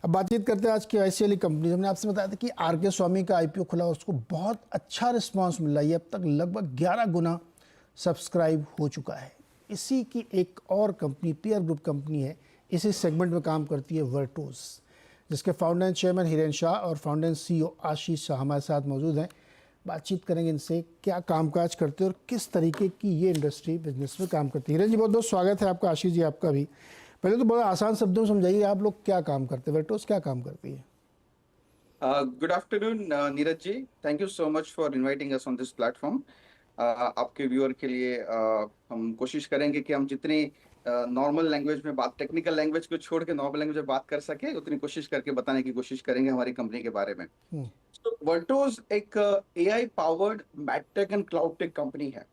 अब बातचीत करते हैं आज की ऐसी वाली कंपनी। हमने आपसे बताया था कि आर के स्वामी का आईपीओ खुला, उसको बहुत अच्छा रिस्पांस मिल रहा है। अब तक लगभग 11 गुना सब्सक्राइब हो चुका है। इसी की एक और कंपनी, पीयर ग्रुप कंपनी है, इसी सेगमेंट में काम करती है, वर्टोस, जिसके founder and chairman Hiren Shah और फाउंडर एंड सीईओ आशीष शाह हमारे साथ मौजूद हैं। बातचीत करेंगे इनसे, क्या कामकाज करते हैं और किस तरीके की ये इंडस्ट्री बिजनेस में काम करती है। हिरेन जी, बहुत बहुत स्वागत है आपका। आशीष जी, आपका भी। पहले तो बहुत आसान शब्दों में समझाइए, आप लोग क्या काम करते हैं, वर्टोस क्या काम करती है? Good afternoon Neeraj ji, thank you so much for inviting us on this platform. आपके व्यूअर के लिए हम कोशिश करेंगे कि हम जितनी नॉर्मल लैंग्वेज में बात, टेक्निकल लैंग्वेज को छोड़ के नॉर्मल लैंग्वेज में बात कर सके, उतनी कोशिश करके बताने की कोशिश करेंगे हमारी कंपनी के बारे में। तो वर्टोज एक AI powered madtech and cloud tech company है।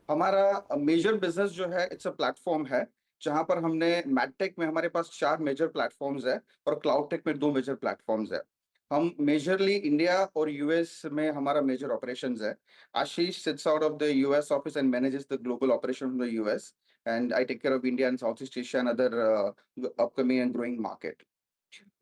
हमारा मेजर बिजनेस जो है, इट्स अ प्लेटफॉर्म है, जहां पर हमने मैडटेक में हमारे पास 4 मेजर प्लेटफॉर्म्स है और क्लाउड टेक में 2 मेजर प्लेटफॉर्म्स है। हम मेजरली इंडिया और यूएस में हमारा मेजर ऑपरेशंस है। Ashish sits out of the US office and manages the global operation from the US, and I take care of India and south east Asia and other upcoming and growing market.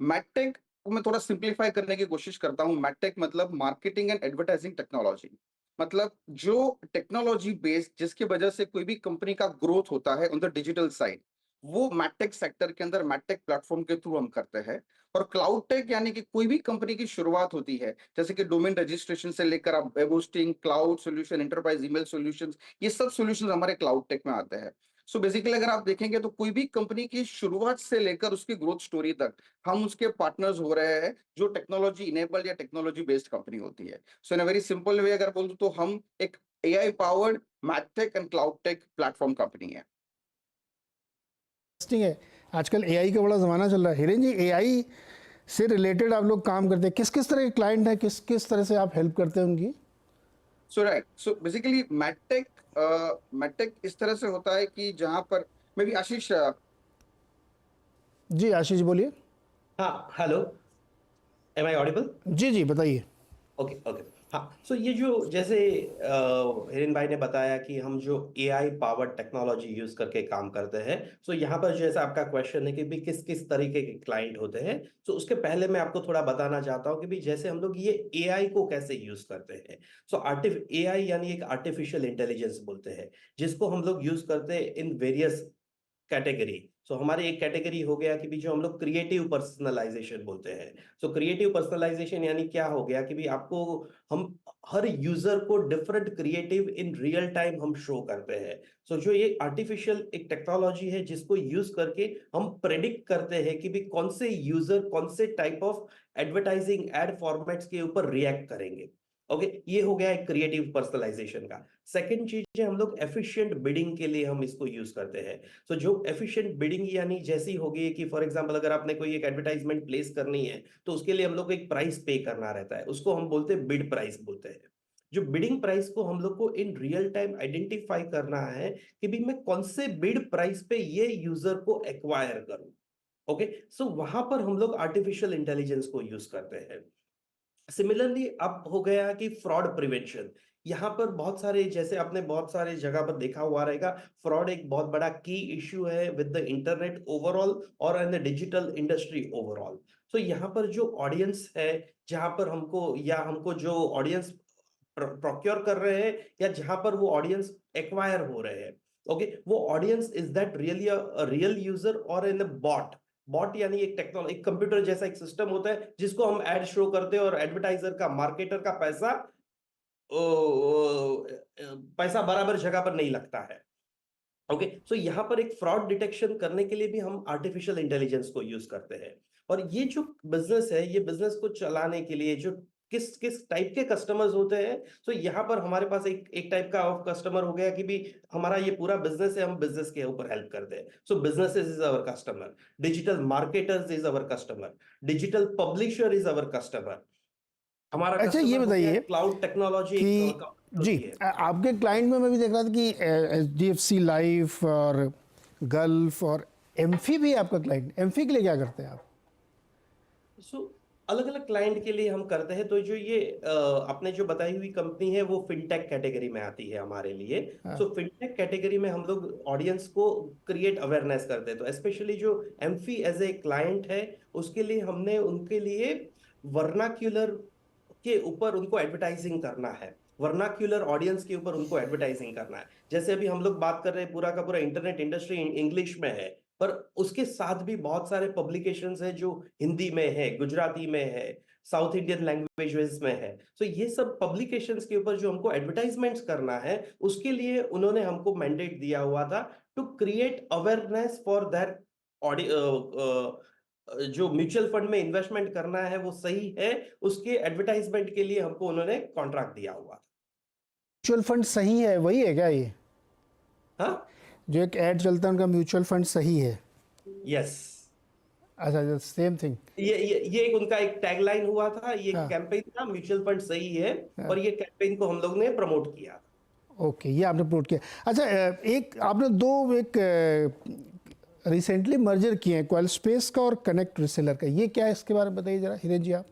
Madtech को मैं थोड़ा simplify करने की कोशिश करता हूँ। मैडटेक मतलब marketing and advertising technology. मतलब जो टेक्नोलॉजी बेस्ड, जिसकी वजह से कोई भी कंपनी का ग्रोथ होता है ऑन द डिजिटल साइड, वो मैडटेक सेक्टर के अंदर मैडटेक प्लेटफॉर्म के थ्रू हम करते हैं। और क्लाउड टेक यानी कि कोई भी कंपनी की शुरुआत होती है, जैसे कि डोमेन रजिस्ट्रेशन से लेकर आप web hosting, cloud solution, enterprise email solutions, ये सब सॉल्यूशंस हमारे क्लाउड टेक में आते हैं। सो बेसिकली अगर आप देखेंगे तो कोई भी कंपनी की शुरुआत से लेकर उसकी ग्रोथ स्टोरी तक हम उसके पार्टनर्स हो रहे हैं, जो टेक्नोलॉजी इनेबल्ड या टेक्नोलॉजी बेस्ड कंपनी होती है। सो इन अ वेरी सिंपल वे अगर बोलूं तो हम एक AI powered madtech and cloud tech platform company है। इंटरेस्टिंग है, आजकल एआई का बड़ा ज़माना चल रहा है। हिरेन जी, एआई से रिलेटेड आप लोग काम करते हैं, किस किस तरह के क्लाइंट हैं, किस किस तरह से आप हेल्प करते हैं उनकी? सो राइट, सो बेसिकली मैडटेक इस तरह से होता है कि जहां पर मे बी आशीष। जी आशीष बोलिए। हाँ, हेलो। Am I audible? जी जी, बताइए। Okay okay. हाँ, सो ये जो जैसे हिरेन भाई ने बताया कि हम जो एआई पावर्ड टेक्नोलॉजी यूज करके काम करते हैं, सो यहाँ पर जैसा आपका क्वेश्चन है कि भी किस किस तरीके के क्लाइंट होते हैं, सो उसके पहले मैं आपको थोड़ा बताना चाहता हूँ कि भी जैसे हम लोग ये एआई को कैसे यूज करते हैं। सो एआई यानी एक आर्टिफिशियल इंटेलिजेंस बोलते हैं, जिसको हम लोग यूज करते हैं इन वेरियस कैटेगरी। सो हमारी एक कैटेगरी हो गया कि भी जो हम लोग क्रिएटिव पर्सनलाइजेशन बोलते हैं। सो क्रिएटिव पर्सनलाइजेशन यानी क्या हो गया कि भी आपको हम हर यूजर को different creative in real time हम शो करते हैं। सो जो ये आर्टिफिशियल एक टेक्नोलॉजी है, जिसको यूज करके हम प्रेडिक्ट करते हैं कि भी कौन से यूजर कौन से type of advertising ad formats के ऊपर रिएक्ट करेंगे। ओके, ये हो गया एक क्रिएटिव पर्सनलाइजेशन का। सेकंड चीज है, हम लोग एफिशिएंट बिडिंग के लिए हम इसको यूज करते हैं। सो जो एफिशिएंट बिडिंग यानी जैसी होगी कि फॉर एग्जांपल अगर आपने कोई एक एडवर्टाइजमेंट प्लेस करनी है, तो उसके लिए हम लोग को एक प्राइस पे करना रहता है, उसको हम बोलते हैं बिड प्राइस बोलते हैं। जो बिडिंग प्राइस को हम लोग को इन रियल टाइम आइडेंटिफाई करना है कि भी मैं कौन से बिड प्राइस पे ये यूजर को एक्वायर करूं। ओके, सो वहां पर हम लोग आर्टिफिशियल इंटेलिजेंस को यूज करते हैं। सिमिलरली अब हो गया कि फ्रॉड प्रिवेंशन। यहां पर बहुत सारे, जैसे आपने बहुत सारे जगह पर देखा हुआ रहेगा, फ्रॉड एक बहुत बड़ा की इश्यू है विद द इंटरनेट ओवरऑल और in the digital industry overall. So यहाँ पर जो ऑडियंस है, जहां पर हमको जो ऑडियंस प्रोक्योर कर रहे हैं, या जहां पर वो ऑडियंस एक्वायर हो रहे हैं, ओके, वो audience is that really a real user और इन बॉट। बॉट यानी एक टेक्नोलॉजी, एक कंप्यूटर जैसा एक सिस्टम होता है जिसको हम एड शो करते हैं और एडवर्टाइजर का, मार्केटर का पैसा पैसा बराबर जगह पर नहीं लगता है। ओके, सो यहां पर एक फ्रॉड डिटेक्शन करने के लिए भी हम आर्टिफिशियल इंटेलिजेंस को यूज करते हैं। और ये जो बिजनेस है, ये बिजनेस को चलाने के लिए जो किस किस टाइप के कस्टमर्स होते हैं, सो यहाँ पर हमारे पास एक एक टाइप का ऑफ कस्टमर हो गया कि भी हमारा ये पूरा बिजनेस है, हम बिजनेस के ऊपर हेल्प करते हैं। So businesses is our customer, digital marketers is our customer, digital publisher is our customer. हमारा अच्छा, ये कस्टमर हो गया बताइए क्लाउड टेक्नोलॉजी कि जी, होती है। आपके क्लाइंट में मैं भी देख रहा था कि HDFC लाइफ और गल्फ और एम्फी भी है आपका क्लाइंट। एम्फी के लिए क्या करते हैं आप? सो अलग अलग क्लाइंट के लिए हम करते हैं। तो जो ये आपने जो बताई हुई कंपनी है वो फिनटेक कैटेगरी में आती है हमारे लिए। हाँ। सो फिनटेक कैटेगरी में हम लोग ऑडियंस को क्रिएट अवेयरनेस करते हैं। तो स्पेशली जो एम्फी एज ए क्लाइंट है उसके लिए हमने उनके लिए वर्नाक्यूलर के ऊपर उनको एडवर्टाइजिंग करना है, वर्नाक्यूलर ऑडियंस के ऊपर उनको एडवर्टाइजिंग करना है। जैसे अभी हम लोग बात कर रहे हैं पूरा का पूरा इंटरनेट इंडस्ट्री इंग्लिश में है, पर उसके साथ भी बहुत सारे पब्लिकेशंस है जो हिंदी में है, गुजराती में है, साउथ इंडियन लैंग्वेजेस में है। सो ये सब पब्लिकेशंस के ऊपर जो हमको एडवर्टाइजमेंट्स करना है उसके लिए उन्होंने हमको मैंडेट दिया हुआ था to create awareness for that जो म्यूचुअल फंड में इन्वेस्टमेंट करना है वो सही है, उसके एडवर्टाइजमेंट के लिए हमको उन्होंने कॉन्ट्रैक्ट दिया हुआ था। म्यूचुअल फंड सही है, वही है क्या ये? हाँ, जो एक ऐड चलता है उनका म्यूचुअल फंड सही है? यस, अच्छा, सेम थिंग। ये एक उनका एक टैगलाइन हुआ था, ये हाँ। कैंपेन था, म्यूचुअल फंड सही है। हाँ। और ये कैंपेन को हम लोग ने प्रमोट किया था। ओके, ये आपने प्रमोट किया। अच्छा, एक आपने दो एक रिसेंटली मर्जर किए हैं, क्वाल स्पेस का और कनेक्ट रिसेलर का, ये क्या है इसके बारे में बताइए जरा हिरेन जी आप।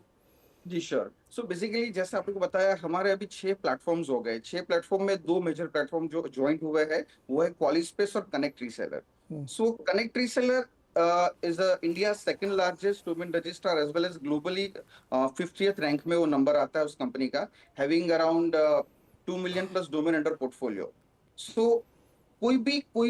जी श्योर। सो बेसिकली जैसे आपको बताया, हमारे अभी 6 प्लेटफॉर्म्स हो गए। 6 प्लेटफॉर्म में 2 मेजर प्लेटफॉर्म जो ज्वाइंट हुए हैं वो है क्वालिस्पेस और connect reseller. So connect reseller is India's second largest domain registrar as well as globally 50th rank में वो नंबर आता है उस कंपनी का, having around 2 million plus domain under portfolio. So कोई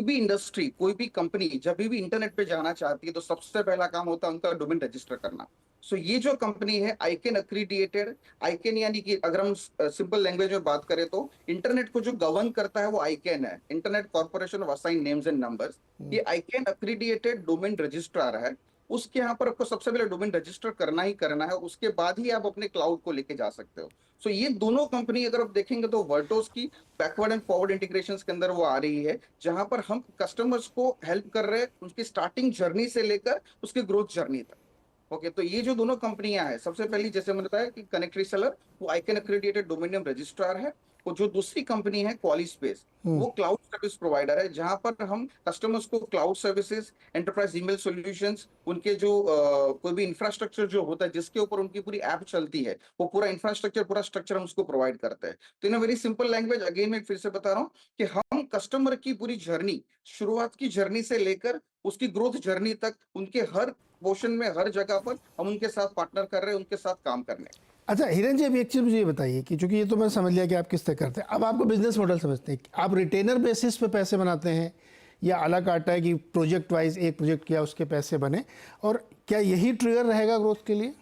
भी इंडस्ट्री, कोई भी कंपनी जब भी इंटरनेट पे जाना चाहती है तो सबसे पहला काम होता है उनका डोमेन रजिस्टर करना। सो ये जो कंपनी है आईकैन अक्रीडिएटेड, आईकैन यानी कि अगर हम सिंपल लैंग्वेज में बात करें तो इंटरनेट को जो गवर्न करता है वो आईकैन है, internet corporation of assign names and numbers. ये आईकैन अक्रीडिएटेड डोमेन रजिस्ट्रार है। उसके यहाँ पर आपको सबसे पहले डोमेन रजिस्टर करना ही करना है, उसके बाद ही आप अपने क्लाउड को लेके जा सकते हो। सो ये दोनों कंपनी अगर आप देखेंगे तो वर्टोस की बैकवर्ड एंड फॉरवर्ड इंटीग्रेशन के अंदर वो आ रही है, जहां पर हम कस्टमर्स को हेल्प कर रहे हैं उनकी स्टार्टिंग जर्नी से लेकर उसके ग्रोथ जर्नी तक। ओके, तो ये जो दोनों कंपनियां हैं, सबसे पहली जैसे मैंने बताया कि कनेक्ट रीसेलर वो आईकैन अक्रेडिटेड डोमेन नेम रजिस्ट्रार है, और जो दूसरी कंपनी है क्वालिस्पेस वो क्लाउड सर्विस प्रोवाइडर है, जहां पर हम कस्टमर्स को cloud services, enterprise email solutions, उनके जो कोई भी इंफ्रास्ट्रक्चर जो होता है जिसके ऊपर उनकी पूरी ऐप चलती है, वो पूरा इंफ्रास्ट्रक्चर, पूरा स्ट्रक्चर हम उसको प्रोवाइड करते हैं। तो in very simple language again मैं फिर से बता रहा हूँ कि हम कस्टमर की पूरी जर्नी, शुरुआत की जर्नी से लेकर उसकी ग्रोथ जर्नी तक, उनके हर पोर्शन में, हर जगह पर हम उनके साथ पार्टनर कर रहे हैं, उनके साथ काम करने। अच्छा हिरेन जी, अभी एक चीज़ मुझे ये बताइए कि चूंकि ये तो मैं समझ लिया कि आप किस तरह करते हैं, अब आपको बिजनेस मॉडल समझते हैं, आप रिटेनर बेसिस पे पैसे बनाते हैं या अलग काटा है कि प्रोजेक्ट वाइज एक प्रोजेक्ट किया उसके पैसे बने, और क्या यही ट्रिगर रहेगा ग्रोथ के लिए?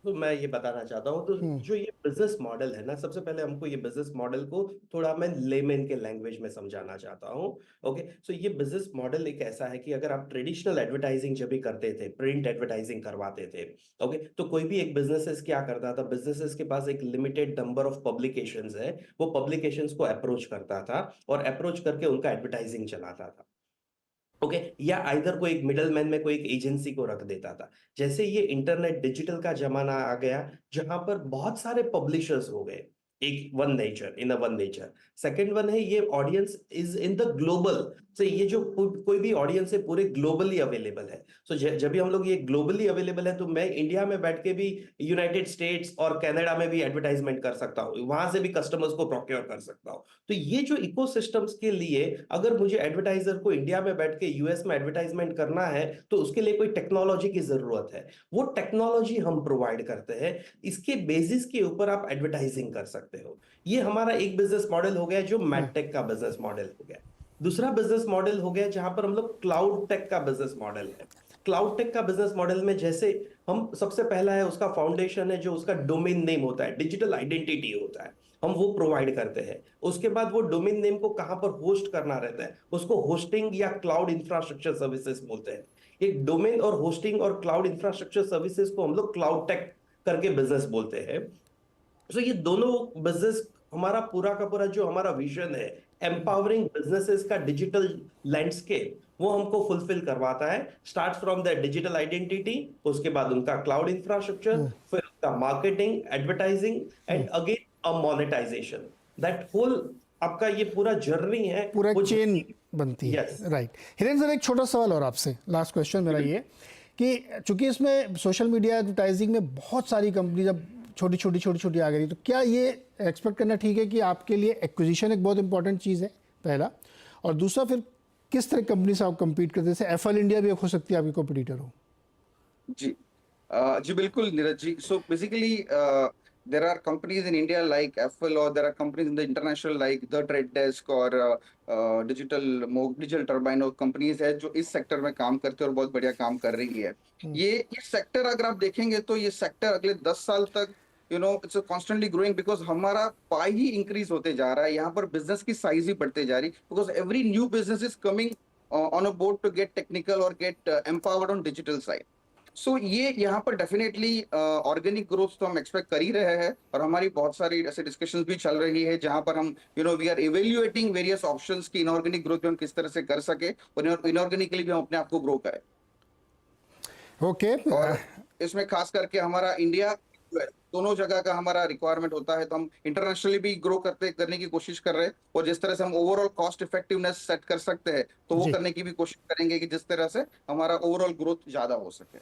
तो मैं ये बताना चाहता हूँ, तो जो ये बिजनेस मॉडल है ना, सबसे पहले हमको ये बिजनेस मॉडल को थोड़ा मैं लेमैन के लैंग्वेज में समझाना चाहता हूँ। ओके, सो ये बिजनेस मॉडल एक ऐसा है कि अगर आप ट्रेडिशनल एडवर्टाइजिंग जब भी करते थे, प्रिंट एडवर्टाइजिंग करवाते थे, ओके, तो कोई भी एक बिजनेसेस क्या करता था, बिजनेसेस के पास एक लिमिटेड नंबर ऑफ पब्लिकेशंस है, वो पब्लिकेशंस को अप्रोच करता था और अप्रोच करके उनका एडवर्टाइजिंग चलाता था। ओके, या आइदर कोई एक मिडल मैन में कोई एक एजेंसी को रख देता था। जैसे ये इंटरनेट डिजिटल का जमाना आ गया, जहां पर बहुत सारे पब्लिशर्स हो गए, एक one nature, in a one nature. Second one है ये audience is in the global, से ये जो कोई भी ऑडियंस है पूरे ग्लोबली अवेलेबल है। सो जब भी हम लोग ये ग्लोबली अवेलेबल है, तो मैं इंडिया में बैठ के भी यूनाइटेड स्टेट्स और कनाडा में भी एडवर्टाइजमेंट कर सकता हूँ, वहां से भी कस्टमर्स को प्रोक्योर कर सकता हूँ। तो ये जो इकोसिस्टम्स के लिए अगर मुझे एडवर्टाइजर को इंडिया में बैठ के यूएस में एडवर्टाइजमेंट करना है, तो उसके लिए कोई टेक्नोलॉजी की जरूरत है, वो टेक्नोलॉजी हम प्रोवाइड करते हैं। इसके बेसिस के ऊपर आप एडवर्टाइजिंग कर सकते हो। ये हमारा एक बिजनेस मॉडल हो गया, जो मैडटेक का बिजनेस मॉडल हो गया। दूसरा बिजनेस मॉडल हो गया जहां पर हम लोग क्लाउड टेक का बिजनेस मॉडल है। क्लाउड टेक का बिजनेस मॉडल में जैसे हम सबसे पहला है उसका फाउंडेशन है, जो उसका डोमेन नेम होता है, डिजिटल आइडेंटिटी होता है, हम वो प्रोवाइड करते हैं। उसके बाद वो डोमेन नेम को कहां पर होस्ट करना रहता है, उसको होस्टिंग या क्लाउड इंफ्रास्ट्रक्चर सर्विसेज बोलते हैं। एक डोमेन और होस्टिंग और क्लाउड इंफ्रास्ट्रक्चर सर्विसेज को हम लोग क्लाउड टेक करके बिजनेस बोलते हैं। तो ये दोनों बिजनेस, हमारा पूरा का पूरा जो हमारा विजन है, एम्पावरिंग बिजनेसेस का डिजिटल लैंडस्केप, वो हमको फुलफिल करवाता है। Start from the digital identity, उसके बाद उनका क्लाउड इंफ्रास्ट्रक्चर, फिर उनका marketing, advertising and again a monetisation. That whole आपका ये पूरा जर्नी है, पूरा वो चेन बनती है। Yes. राइट। हिरेन सर, एक छोटा सवाल और आपसे, लास्ट क्वेश्चन मेरा ये कि चूंकि इसमें सोशल मीडिया एडवर्टाइजिंग में बहुत सारी कंपनी जब छोटी आ गई, तो क्या ये एक्सपेक्ट करना ठीक है कि आपके लिए एक्विजिशन एक बहुत इंपॉर्टेंट चीज़ है, पहला, और दूसरा फिर किस तरह कंपनी से आप compete करते हैं? जैसे एफएल इंडिया भी हो सकती है आपकी कॉम्पिटिटर हो। जी जी बिल्कुल Neeraj ji. So basically there are companies in India like Apple, or there are companies in the international like The Trade Desk or Digital Turbine, और कंपनीज है जो इस सेक्टर में काम करते हैं और बहुत बढ़िया काम कर रही है. ये सेक्टर अगर आप देखेंगे तो ये सेक्टर अगले 10 साल तक इट्स कॉन्स्टेंटली ग्रोइंग, बिकॉज हमारा पाई ही इंक्रीज होते जा रहा है. यहाँ पर बिजनेस की साइज ही बढ़ते जा रही, because every new business is coming on a board to get technical और get empowered on digital side. So ये यहाँ पर डेफिनेटली ऑर्गेनिक ग्रोथ तो हम एक्सपेक्ट कर ही रहे हैं, और हमारी बहुत सारी ऐसे डिस्कशंस भी चल रही है जहां पर हम we are evaluating various options की इनऑर्गेनिक ग्रोथ भी हम किस तरह से कर सके, और इनऑर्गेनिकली भी हम अपने आप को ग्रो करें. ओके. और इसमें खास करके हमारा इंडिया दोनों जगह का हमारा रिक्वायरमेंट होता है, तो हम इंटरनेशनली भी ग्रो करने की कोशिश कर रहे हैं, और जिस तरह से हम ओवरऑल कॉस्ट इफेक्टिवनेस सेट कर सकते हैं तो वो जी. करने की भी कोशिश करेंगे कि जिस तरह से हमारा ओवरऑल ग्रोथ ज्यादा हो सके.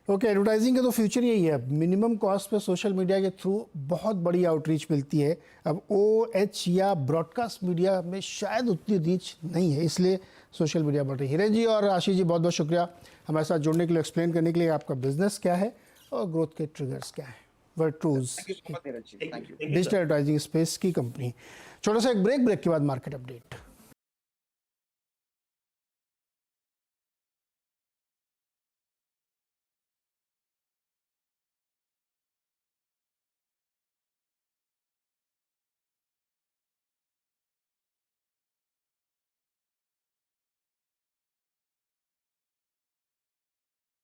ओके, एडवर्टाइजिंग का तो फ्यूचर यही है. मिनिमम कॉस्ट पे सोशल मीडिया के थ्रू बहुत बड़ी आउटरीच मिलती है. अब OH या ब्रॉडकास्ट मीडिया में शायद उतनी रीच नहीं है, इसलिए सोशल मीडिया बढ़ रही है. हिरेन जी और आशीष जी, बहुत बहुत शुक्रिया हमारे साथ जुड़ने के लिए, एक्सप्लेन करने के लिए आपका बिजनेस क्या है और ग्रोथ के ट्रिगर्स क्या है. Vertoz thank you. Digital advertising space की कंपनी. छोटा सा एक ब्रेक के बाद मार्केट अपडेट.